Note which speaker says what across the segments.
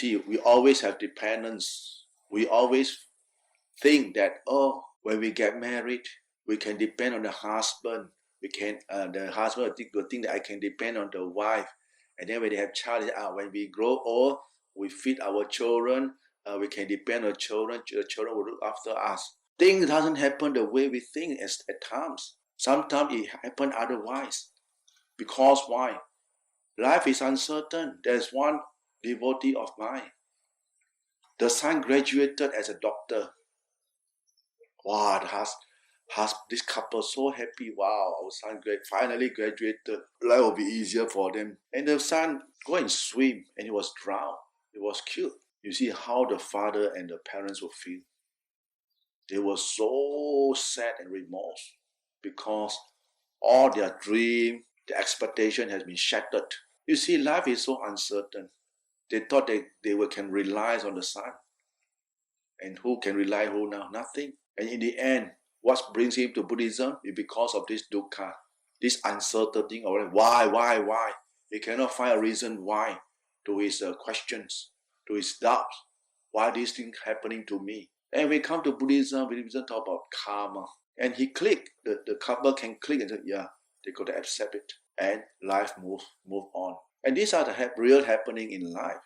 Speaker 1: see, we always have dependence. We always think that, when we get married, we can depend on the husband. The husband will think that I can depend on the wife. And then when they have child, when we grow old, we feed our children. We can depend on children. The children will look after us. Things doesn't happen the way we think at times. Sometimes it happens otherwise. Because why? Life is uncertain. There's one devotee of mine. The son graduated as a doctor. Wow, this couple so happy. Wow, our son finally graduated. Life will be easier for them. And the son go and swim, and he was drowned. He was killed. You see how the father and the parents will feel. They were so sad and remorse because all their dream, their expectation has been shattered. You see, life is so uncertain. They thought they can rely on the son. And who can rely who now? Nothing. And in the end, what brings him to Buddhism is because of this dukkha, this uncertainty. Why? He cannot find a reason why to his questions, to his doubts. Why these things happening to me? And we come to Buddhism talk about karma. And he clicked, the couple can click and say, yeah, they got to accept it. And life move on. And these are the real happening in life.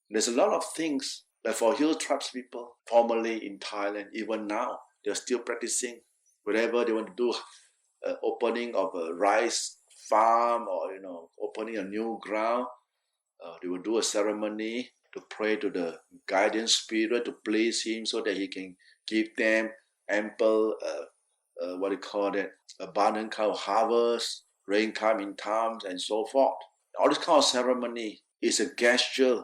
Speaker 1: There's a lot of things that for hill tribes people, formerly in Thailand, even now, they're still practicing. Whenever they want to do opening of a rice farm or, opening a new ground, they will do a ceremony to pray to the guardian spirit to please him so that he can give them ample, abundant kind of harvest, rain come in times, and so forth. All this kind of ceremony is a gesture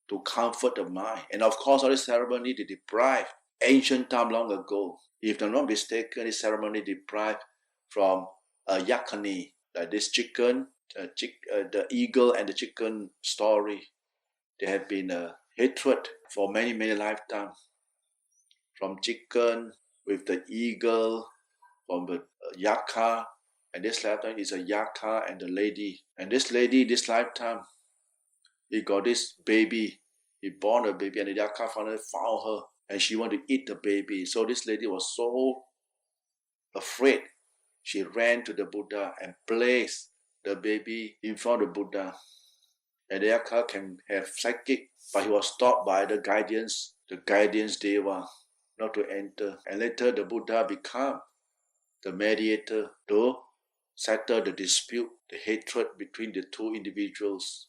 Speaker 1: to comfort the mind. And of course, all this ceremony they deprived ancient time long ago. If I'm not mistaken, this ceremony deprived from yakani, like this chicken, the eagle and the chicken story. There have been a hatred for many, many lifetimes. From chicken with the eagle, from the yaka, and this lifetime is a yaka and the lady. And this lady, this lifetime, he got this baby. He born a baby, and the yaka finally found her, and she wanted to eat the baby. So this lady was so afraid. She ran to the Buddha and placed the baby in front of the Buddha. And the yaka can have psychic, but he was stopped by the guardians deva, not to enter. And later the Buddha became the mediator to settle the dispute, the hatred between the two individuals.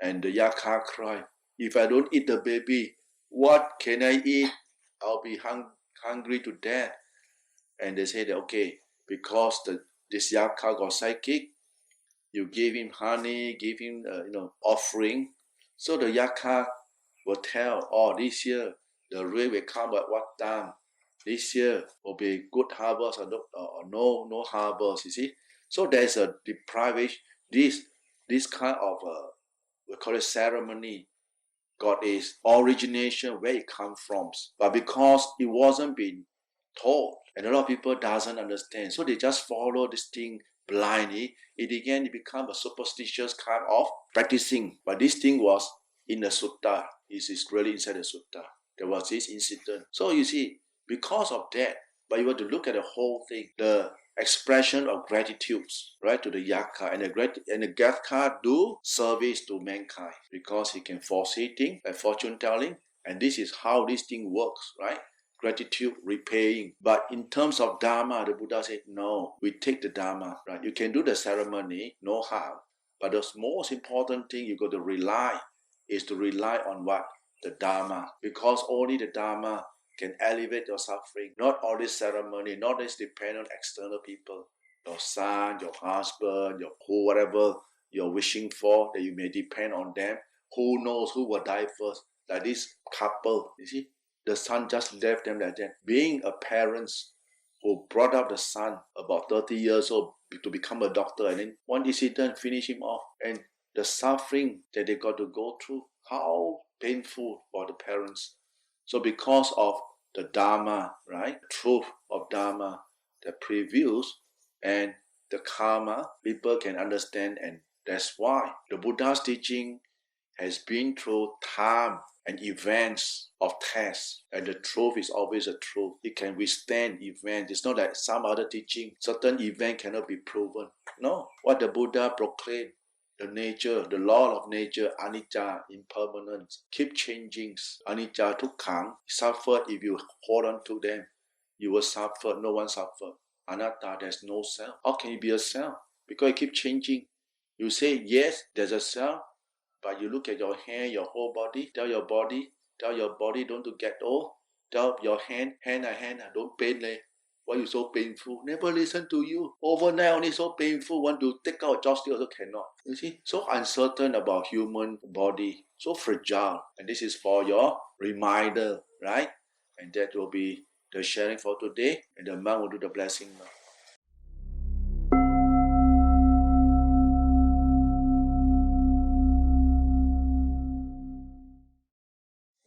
Speaker 1: And the yaka cried, if I don't eat the baby, what can I eat? I'll be hungry to death. And they said, okay, because this yaka got psychic, you give him honey, give him offering. So the yaka will tell, this year the rain will come at what time? This year will be good harvest or no harvest, you see. So there's a deprivation. This kind of we call it ceremony, got its origination where it comes from. But because it wasn't being told, and a lot of people doesn't understand, so they just follow this thing blindly. It become a superstitious kind of practicing. But this thing was in the sutta. It is really inside the sutta. There was this incident. So you see, because of that, but you have to look at the whole thing, the expression of gratitude, right, to the yaka, and the yaka do service to mankind because he can foresee things like fortune telling, and this is how this thing works, right? Gratitude, repaying. But in terms of Dhamma, the Buddha said, no, we take the Dhamma, right? You can do the ceremony, no harm. But the most important thing you got to rely is to rely on what? The Dhamma. Because only the Dhamma can elevate your suffering. Not all this ceremony, not this depend on external people. Your son, your husband, whatever you're wishing for, that you may depend on them. Who knows who will die first? Like this couple, you see? The son just left them like that. Being a parent who brought up the son about 30 years old to become a doctor, and then one incident finished him off. And the suffering that they got to go through, how painful for the parents. So because of the Dhamma, right, truth of Dhamma that prevails, and the karma, people can understand, and that's why the Buddha's teaching has been through time and events of tests, and the truth is always a truth. It can withstand events. It's not like some other teaching, certain event cannot be proven. No, what the Buddha proclaimed, the nature, the law of nature, anicca, impermanence, keep changing. Anicca, tukkha, suffer if you hold on to them. You will suffer, no one suffer. Anatta, there's no self. How can it be a self? Because it keeps changing. You say, yes, there's a self, but you look at your hand, your whole body, tell your body don't to get old. Tell your hand, don't pain. Why you so painful? Never listen to you. Overnight only so painful. Want to take out joystick also cannot. You see, so uncertain about human body, so fragile. And this is for your reminder, right? And that will be the sharing for today. And the monk will do the blessing now.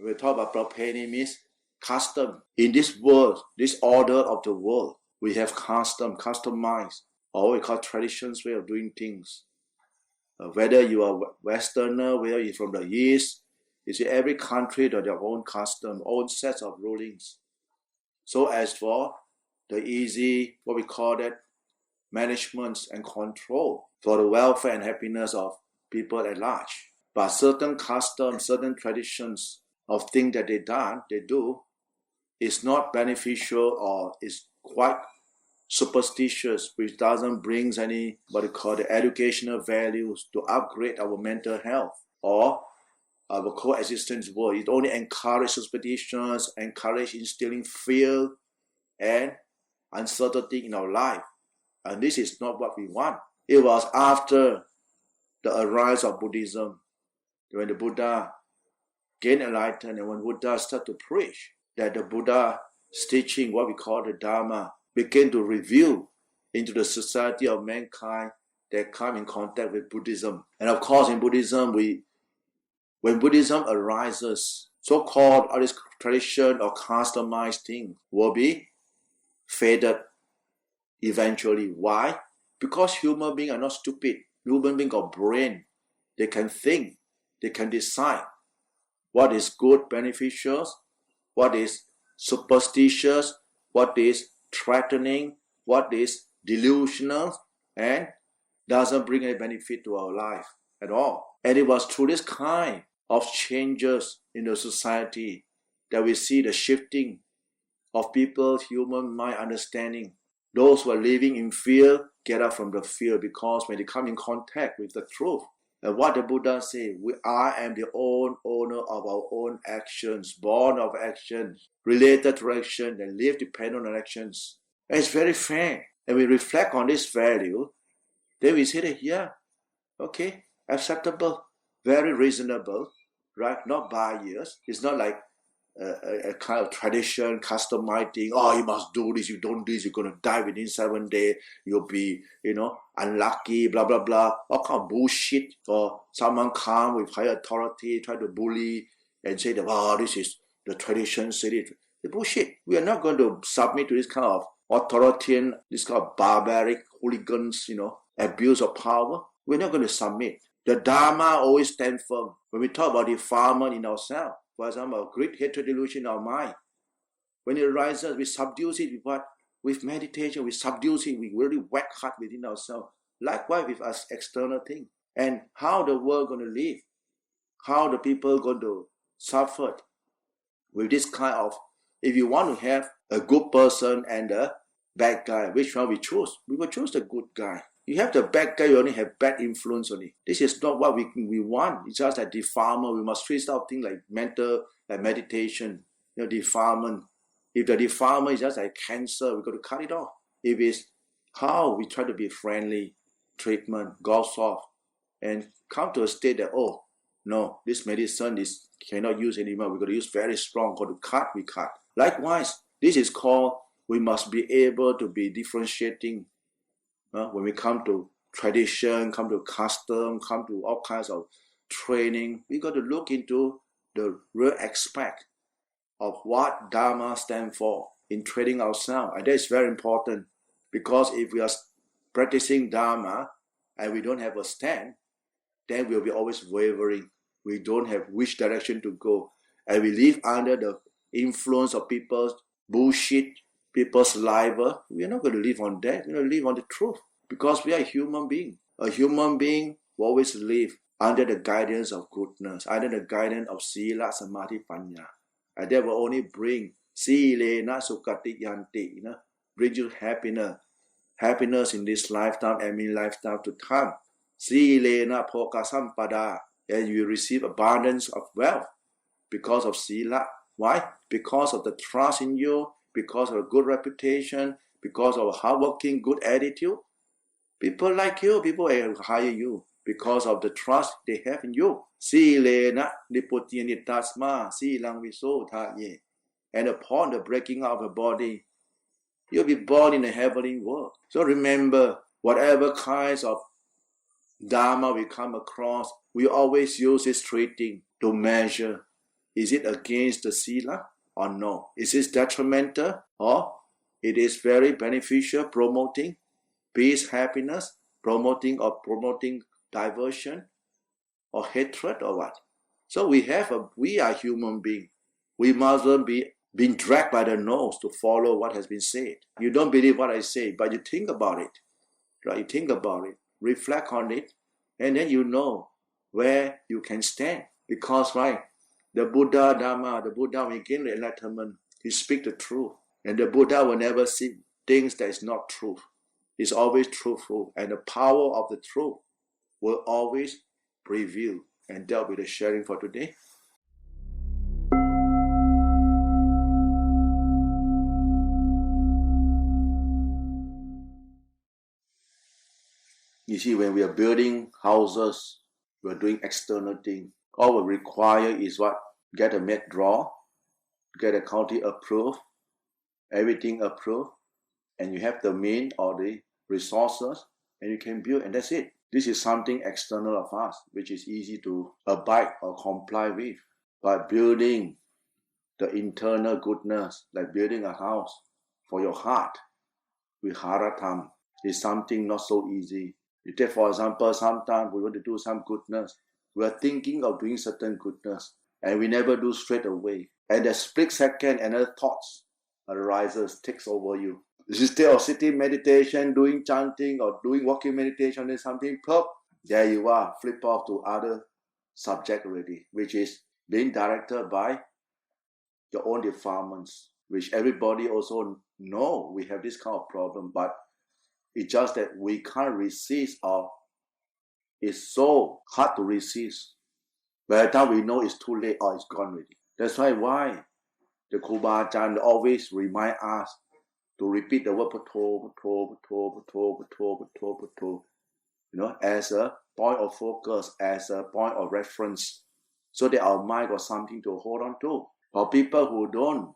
Speaker 1: We talk about property means custom. In this world, this order of the world, we have customized, or we call traditions, way of doing things. Whether you are Westerner, whether you're from the East, you see every country has their own custom, own sets of rulings. So as for the easy, what we call that, management and control for the welfare and happiness of people at large. But certain customs, certain traditions of things that they do, is not beneficial or is quite superstitious, which doesn't bring any what we call the educational values to upgrade our mental health or our coexistence world. It only encourages superstitions, encourages instilling fear and uncertainty in our life. And this is not what we want. It was after the rise of Buddhism, when the Buddha gained enlightenment and when Buddha started to preach, that the Buddha's teaching, what we call the Dhamma, began to reveal into the society of mankind that come in contact with Buddhism. And of course, in Buddhism, when Buddhism arises, so-called all this tradition or customized thing will be faded eventually. Why? Because human beings are not stupid. Human beings got brain. They can think. They can decide what is good, beneficial, what is superstitious, what is threatening, what is delusional, and doesn't bring any benefit to our life at all. And it was through this kind of changes in the society that we see the shifting of people's human mind understanding. Those who are living in fear get up from the fear, because when they come in contact with the truth, and what the Buddha said, I am the owner of our own actions, born of actions, related to action, and live dependent on actions. And it's very fair. And we reflect on this value, then we say that, yeah, okay, acceptable, very reasonable, right? Not biased. It's not like a kind of tradition, customizing. Oh, you must do this. You don't do this, you're going to die within 7 days. You'll be, unlucky, blah, blah, blah. All kind of bullshit for someone come with higher authority, try to bully and say that, oh, this is the tradition, said it. The bullshit. We are not going to submit to this kind of authoritarian, this kind of barbaric hooligans, abuse of power. We're not going to submit. The Dhamma always stands firm. When we talk about defilement in ourselves, for example, great hatred delusion in our mind, when it arises, we subdue it with what? With meditation, we subdue it, we really whack hard within ourselves. Likewise with us external things. And how the world going to live, how the people going to suffer with this kind of, if you want to have a good person and a bad guy, which one we choose? We will choose the good guy. You have the bad guy, you only have bad influence only. This is not what we want. It's just a defilement. We must trace out things like mental, like meditation, defilement. If the defilement is just like cancer, we've got to cut it off. If it's how we try to be friendly, treatment, go soft, and come to a state that, oh, no, this medicine is cannot use anymore. We've got to use very strong. Got to cut, we cut. Likewise, this is called, we must be able to be differentiating. When we come to tradition, come to custom, come to all kinds of training, we got to look into the real aspect of what Dhamma stands for in training ourselves. And that is very important, because if we are practicing Dhamma and we don't have a stand, then we'll be always wavering. We don't have which direction to go. And we live under the influence of people's bullshit, people's saliva. We are not going to live on that. We're going to live on the truth. Because we are a human being. A human being will always live under the guidance of goodness, under the guidance of Sila, Samadhi, Panya. And that will only bring Silena Sukati Yanti, bring you happiness. Happiness in this lifetime and in lifetime to come. Silena Poka Sampada. And you receive abundance of wealth because of Sila. Why? Because of the trust in you, because of a good reputation, because of a hardworking, good attitude. People like you, people hire you because of the trust they have in you. Silena Liputianitasma, Silang Visotaye. And upon the breaking of the body, you'll be born in a heavenly world. So remember, whatever kinds of Dhamma we come across, we always use this treating to measure. Is it against the Sila or no? Is it detrimental or it is very beneficial, promoting peace, happiness, promoting diversion or hatred or what? So we are human beings. We mustn't be being dragged by the nose to follow what has been said. You don't believe what I say, but you think about it. Right? You think about it, reflect on it, and then you know where you can stand. Because, right, the Buddha Dhamma, the Buddha, when he gained the enlightenment, he speaks the truth. And the Buddha will never see things that is not truth. It's always truthful. And the power of the truth will always prevail. And that will be the sharing for today. You see, when we are building houses, we're doing external things. All we require is what? Get a mat draw, get a county approved, everything approved, and you have the mean or the resources, and you can build, and that's it. This is something external of us, which is easy to abide or comply with. But building the internal goodness, like building a house for your heart, viharatam, is something not so easy. You take, for example, sometimes we want to do some goodness. We are thinking of doing certain goodness, and we never do straight away. And the split second, another thoughts arises, takes over you. Instead of sitting meditation, doing chanting, or doing walking meditation, and something, pop, there you are, flip off to other subject already, which is being directed by your own defilements, which everybody also know we have this kind of problem, but it's just that we can't resist, or it's so hard to resist. By the time we know it's too late or it's gone already. That's why the Kuba Ajahn always remind us to repeat the word Pato, as a point of focus, as a point of reference, so that our mind got something to hold on to. For people who don't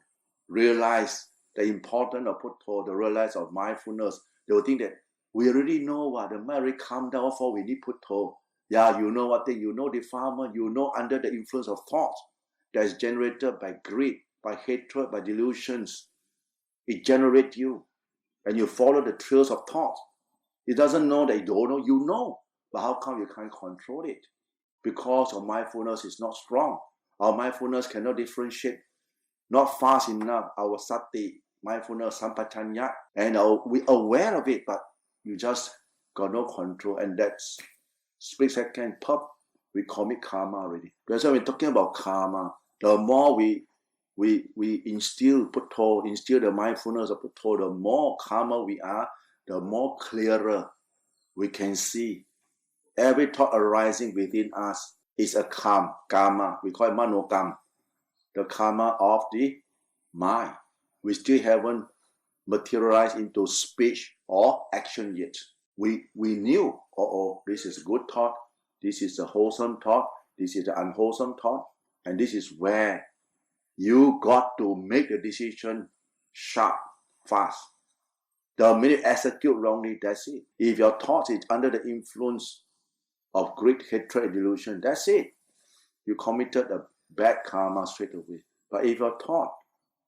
Speaker 1: realize the importance of Pato, the realize of mindfulness, they will think that we already know what the mind already calm down for, we need Pato. Yeah, you know what thing, you know defilement, you know under the influence of thoughts that is generated by greed, by hatred, by delusions. It generates you, and you follow the trails of thought. It doesn't know that you don't know, you know. But how come you can't control it? Because our mindfulness is not strong. Our mindfulness cannot differentiate, not fast enough. Our sati, mindfulness, sampachanya, and we're aware of it, but you just got no control, and that's split second, pop, we commit karma already. That's why we're talking about karma. The more we instill the mindfulness of Putto, the more karma we are, the more clearer we can see. Every thought arising within us is a karma. We call it manokam, the karma of the mind. We still haven't materialized into speech or action yet. We knew, this is a good thought, this is a wholesome thought, this is an unwholesome thought, and this is where you got to make the decision sharp, fast. The minute you execute wrongly, that's it. If your thought is under the influence of greed, hatred, and delusion, that's it. You committed a bad karma straight away. But if your thought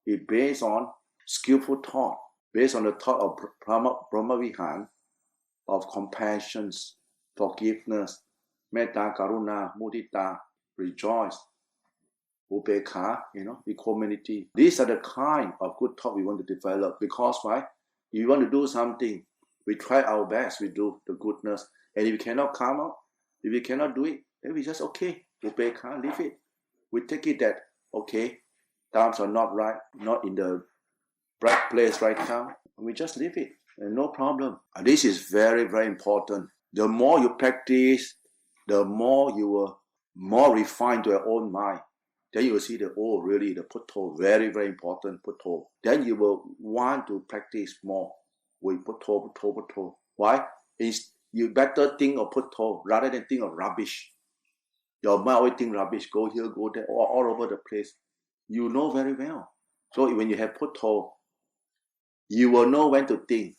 Speaker 1: is based on skillful thought, based on the thought of Brahmavihan, of compassion, forgiveness, metta, karuna, mudita, rejoice, upekha, equanimity. These are the kind of good thought we want to develop. Because why? If you want to do something, we try our best, we do the goodness. And if we cannot come out, if we cannot do it, then we just, okay, upekha, leave it. We take it that, okay, times are not right, not in the right place right now. We just leave it, and no problem. And this is very, very important. The more you practice, the more you will more refined to your own mind. Then you will see that, oh, really, the putto, very, very important putto. Then you will want to practice more with putto. Why? You better think of putto rather than think of rubbish. Your mind always think rubbish, go here, go there, all over the place. You know very well. So when you have putto, you will know when to think.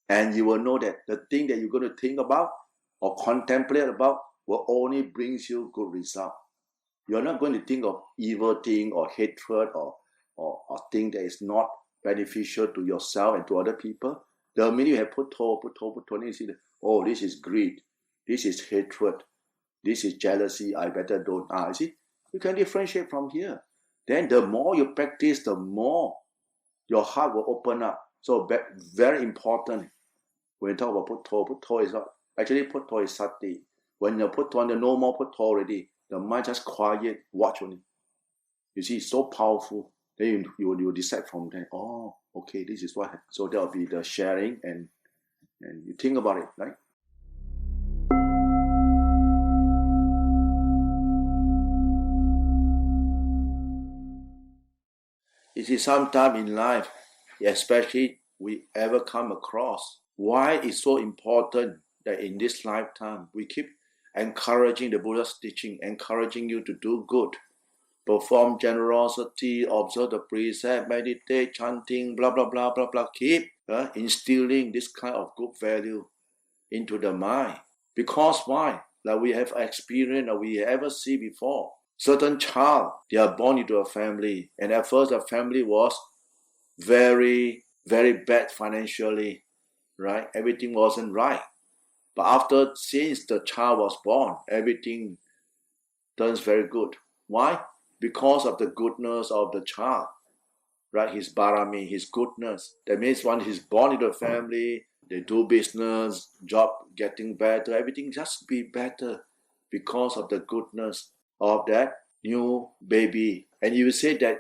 Speaker 1: And you will know that the thing that you're going to think about or contemplate about will only brings you good result. You're not going to think of evil thing or hatred or thing that is not beneficial to yourself and to other people. The minute you have putto, you see that, oh, this is greed, this is hatred, this is jealousy, I better don't. You see, you can differentiate from here. Then the more you practice, the more your heart will open up. So very important when you talk about putto is not, actually putto is sati. When you put on the no more putto already, the mind just quiet, watch only. You see, it's so powerful. Then you decide from there, oh, okay, this is what. So that will be the sharing and you think about it, right? You see, sometime in life, especially we ever come across, why it's so important that in this lifetime we keep encouraging the Buddha's teaching, encouraging you to do good, perform generosity, observe the precept, meditate, chanting, blah, blah, blah, blah, blah. Keep instilling this kind of good value into the mind. Because why? Like we have experienced or we ever see before. Certain child, they are born into a family. And at first the family was very, very bad financially, right? Everything wasn't right. But since the child was born, everything turns very good. Why? Because of the goodness of the child, right? His barami, his goodness. That means once he's born into a family, they do business, job getting better, everything just be better because of the goodness of that new baby. And you say that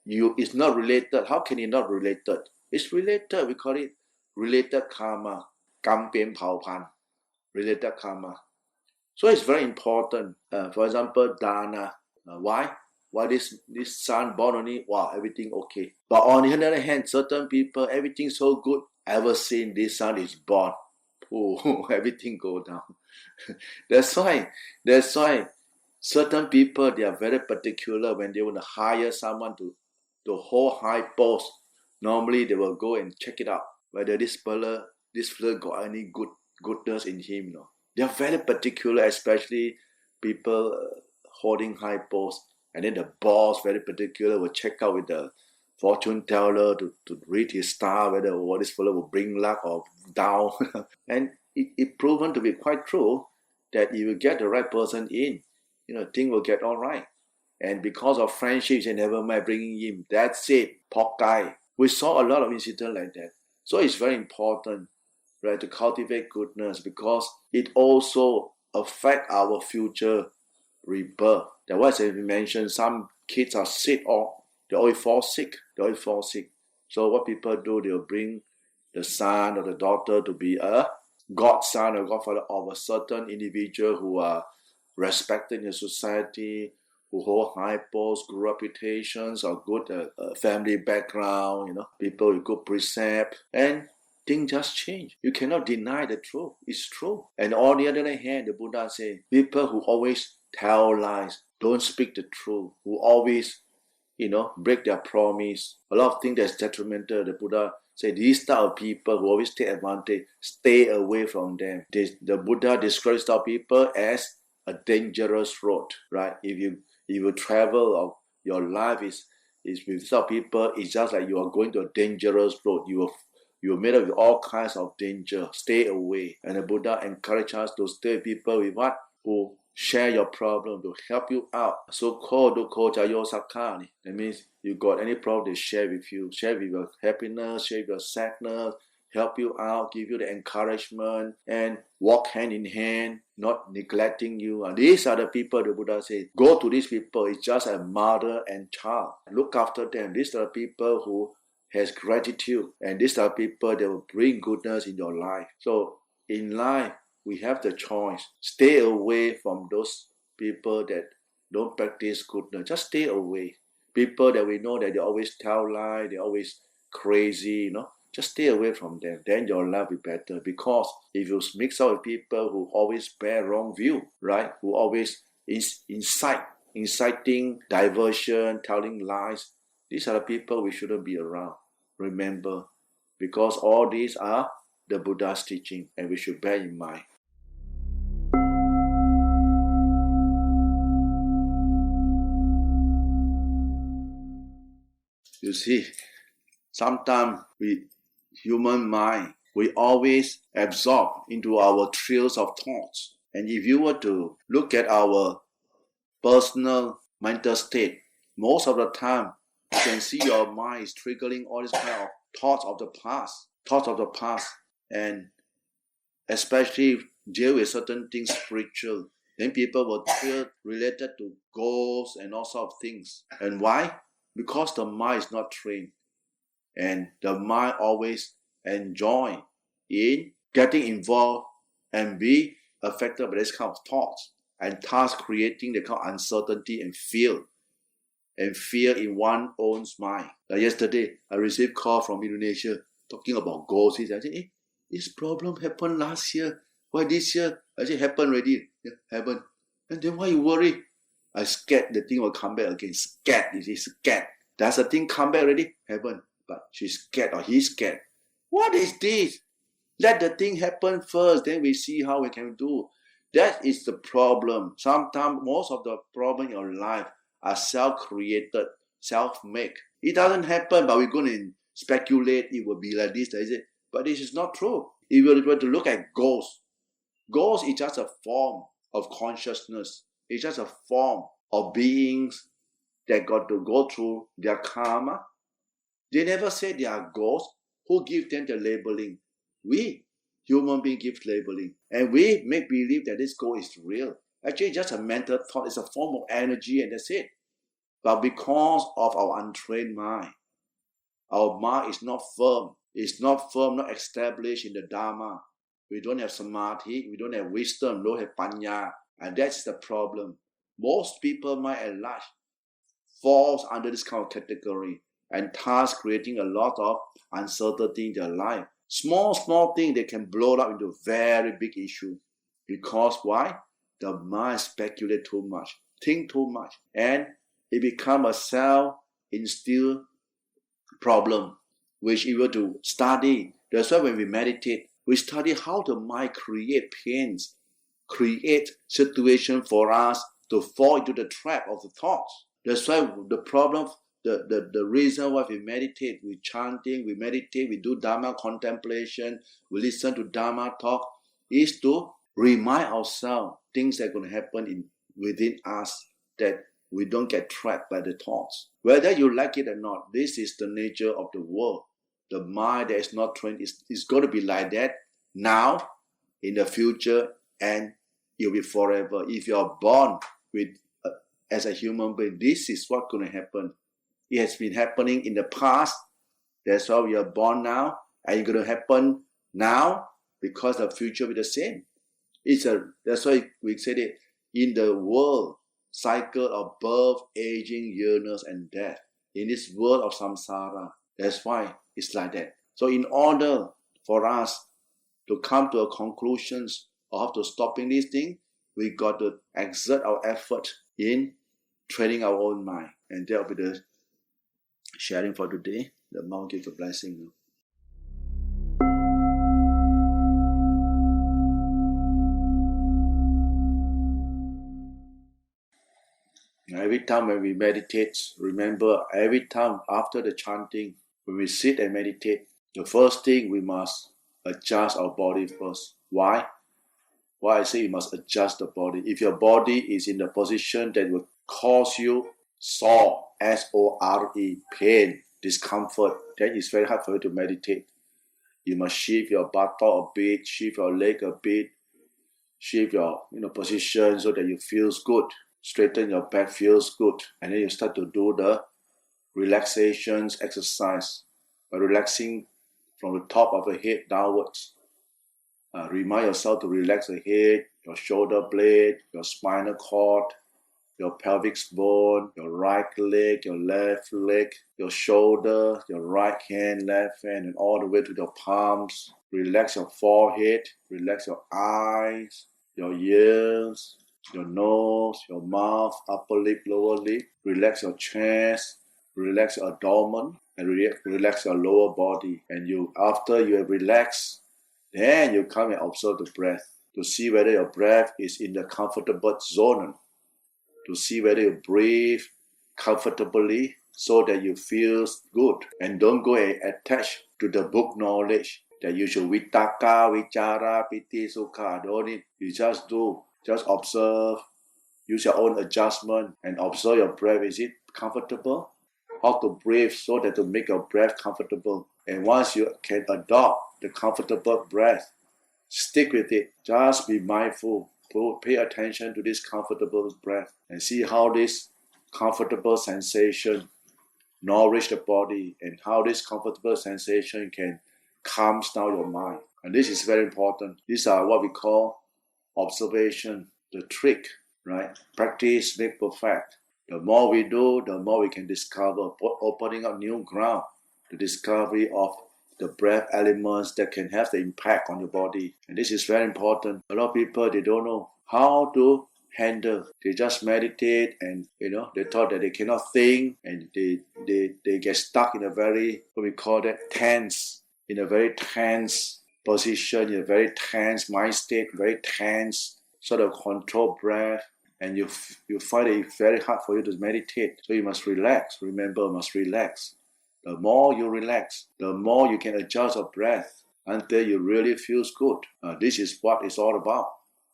Speaker 1: it's not related. How can it not related? It's related. We call it related karma. กรรมเปลี่ยนเผ่าพันธุ์ related karma. So it's very important. For example, dana. Why? Why this son born only? Wow, everything okay. But on the other hand, certain people, everything so good. Ever seen this son is born? Oh, everything go down. That's why certain people, they are very particular when they want to hire someone to hold high post. Normally, they will go and check it out whether this fella got any goodness in him. They are very particular, especially people holding high posts. And then the boss, very particular, will check out with the fortune teller to read his star, whether this fellow will bring luck or down. And it proven to be quite true that if you get the right person in, things will get all right. And because of friendships and never mind bringing him, that's it, pop guy. We saw a lot of incidents like that. So it's very important, right, to cultivate goodness because it also affects our future rebirth. That's why, as we mentioned, some kids are sick or they always fall sick. So what people do, they'll bring the son or the daughter to be a godson or godfather of a certain individual who are respected in the society, who hold high posts, good reputations, or good family background, people with good precept, and things just change. You cannot deny the truth. It's true. And on the other hand, the Buddha says, people who always tell lies, don't speak the truth, who always, break their promise, a lot of things that's detrimental. The Buddha said, these type of people who always take advantage, stay away from them. The Buddha describes type of people as a dangerous road, right? If you travel or your life is with some people, it's just like you are going to a dangerous road. You are made up with all kinds of danger. Stay away. And the Buddha encourages us to stay with people with what? Who share your problem, to help you out. So-called dukkho jayo sakha. That means you got any problem, they share with you. Share with your happiness, share with your sadness, help you out, give you the encouragement, and walk hand in hand, not neglecting you. And these are the people the Buddha says, go to these people. It's just a mother and child. Look after them. These are the people who has gratitude. And these are people that will bring goodness in your life. So in life, we have the choice. Stay away from those people that don't practice goodness. Just stay away. People that we know that they always tell lies, they always crazy, just stay away from them. Then your life will be better. Because if you mix up with people who always bear wrong view, right? Who always inciting diversion, telling lies, these are the people we shouldn't be around. Remember, because all these are the Buddha's teaching, and we should bear in mind. You see, sometimes human mind, we always absorb into our trails of thoughts. And if you were to look at our personal mental state, most of the time, you can see your mind is triggering all these kind of thoughts of the past, and especially deal with certain things spiritual. Then people will feel related to goals and all sorts of things. And why? Because the mind is not trained. And the mind always enjoy in getting involved and be affected by this kind of thoughts, and thus creating the kind of uncertainty and fear in one's own mind. Like yesterday, I received a call from Indonesia talking about goals. He said, this problem happened last year. Why this year? I said, happened already. Yeah, happened. And then why you worry? I scared the thing will come back again. Scared. You see, scared. Does the thing come back already? Happened. But she's scared or he's scared. What is this? Let the thing happen first. Then we see how we can do. That is the problem. Sometimes most of the problem in your life are self-created, self-made. It doesn't happen, but we're going to speculate it will be like this, is it? But this is not true. If you were to look at goals is just a form of consciousness. It's just a form of beings that got to go through their karma. They never say they are goals. Who give them the labeling? We, human beings, give labeling. And we make believe that this goal is real. Actually, just a mental thought. It's a form of energy, and that's it. But because of our untrained mind, our mind is not firm. It's not firm, not established in the Dhamma. We don't have samadhi, we don't have wisdom, don't have panya. And that's the problem. Most people, mind at large, falls under this kind of category, and thus creating a lot of uncertainty in their life. Small thing, they can blow up into very big issue. Because why? The mind speculate too much, think too much, and it becomes a self-instilled problem, which we were to study. That's why when we meditate, we study how the mind create pains, create situation for us to fall into the trap of the thoughts. That's why the problem, the reason why we meditate, we chanting, we meditate, we do Dhamma contemplation, we listen to Dhamma talk, is to remind ourselves things that are going to happen within us, that we don't get trapped by the thoughts. Whether you like it or not, this is the nature of the world. The mind that is not trained is going to be like that now, in the future, and it will be forever. If you are born with as a human being, this is what's going to happen. It has been happening in the past. That's why we are born now, and it's going to happen now because the future will be the same. That's why we said it, in the world cycle of birth, aging, illness, and death. In this world of samsara, that's why it's like that. So in order for us to come to a conclusion of to stopping this thing, we got to exert our effort in training our own mind. And that will be the sharing for today. The monk gives a blessing. Every time when we meditate, remember, every time after the chanting, when we sit and meditate, the first thing we must adjust our body first. Why? why I say you must adjust the body. If your body is in the position that will cause you sore, S-O-R-E, pain, discomfort, then it's very hard for you to meditate. You must shift your buttock a bit, shift your leg a bit, shift your position so that you feels good. Straighten your back, feels good. And then you start to do the relaxations exercise by relaxing from the top of the head downwards. Remind yourself to relax the head, your shoulder blade, your spinal cord, your pelvic bone, your right leg, your left leg, your shoulder, your right hand, left hand, and all the way to your palms. Relax your forehead, relax your eyes, your ears, your nose, your mouth, upper lip, lower lip. Relax your chest, relax your abdomen, and relax your lower body. And after you have relaxed, then you come and observe the breath to see whether your breath is in the comfortable zone, to see whether you breathe comfortably so that you feel good. And don't go and attach to the book knowledge that you should vitaka, vichara, piti, sukha. Don't need. You just do. Just observe. Use your own adjustment and observe your breath. Is it comfortable? How to breathe so that to make your breath comfortable. And once you can adopt the comfortable breath, stick with it. Just be mindful. Pay attention to this comfortable breath and see how this comfortable sensation nourish the body and how this comfortable sensation can calm down your mind. And this is very important. These are what we call observation, the trick, right? Practice make perfect. The more we do, the more we can discover, opening up new ground, the discovery of the breath elements that can have the impact on your body. And this is very important. A lot of people, they don't know how to handle. They just meditate and, they thought that they cannot think and they get stuck in a very, what we call that, tense, in a very tense position, in a very tense mind state, very tense sort of control breath. And you find it very hard for you to meditate. So you must relax. Remember, you must relax. The more you relax, the more you can adjust your breath until you really feel good. This is what it's all about.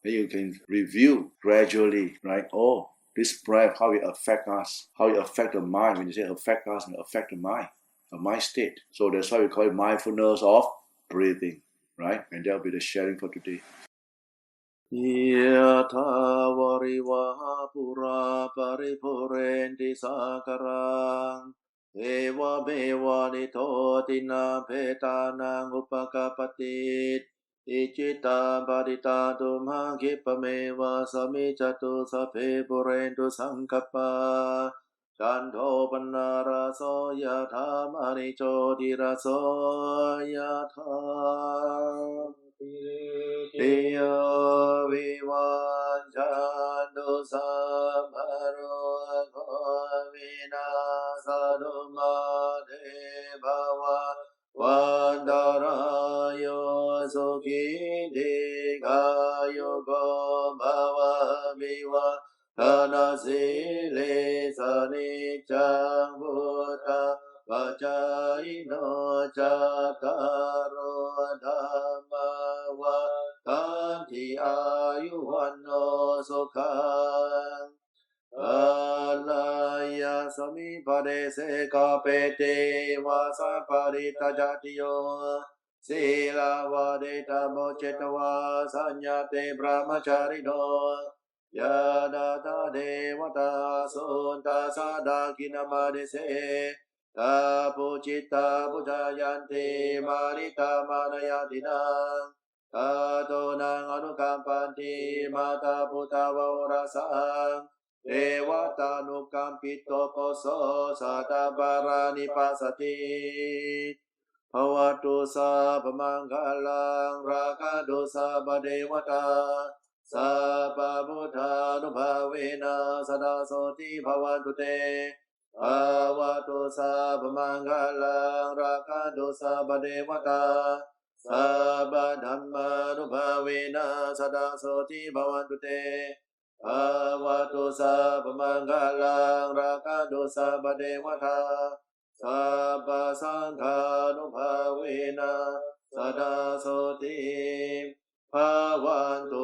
Speaker 1: Then you can review gradually, right? Oh, this breath, how it affects us, how it affects the mind. When you say affect us, it affects the mind state. So that's why we call it mindfulness of breathing, right? And that'll be the sharing for today. Yatha varivaha pura paripurenti sakarang eva beva nitotina petanang upakapatit ichita badita tumha kipameva samichatu sape purentu sankapa Chandho pannaraso yatha manicho diraso yatha Tiya vivajandu samaro govina saduma devava vandarayo sukhi digayo gobhava viva Tanasile sanicang buddha Vajayino cakaro dhamma Kanti ayuhano sukhang Alaya samipade se kapete vasa parita jatiyo Sila vadeta mochetawa sanyate brahmacharino Yadata devata sunta sadakina madese Tapuchita pujayanti marita manayatina Tatonang anukampanti mata puta vaurasang Devata nukampito poso satabarani pasati Bhavatu sabhamangalang rakadu sabhadevata Sabha buddha nubhavena sada soti bhavantu te Bhavatu sabha mangalang rakadu sabha devata Sabha dhamma nubhavena sada soti bhavantu te Bhavatu sabha mangalang rakadu sabha devata Sabha sangha nubhavena sada soti Bhavantu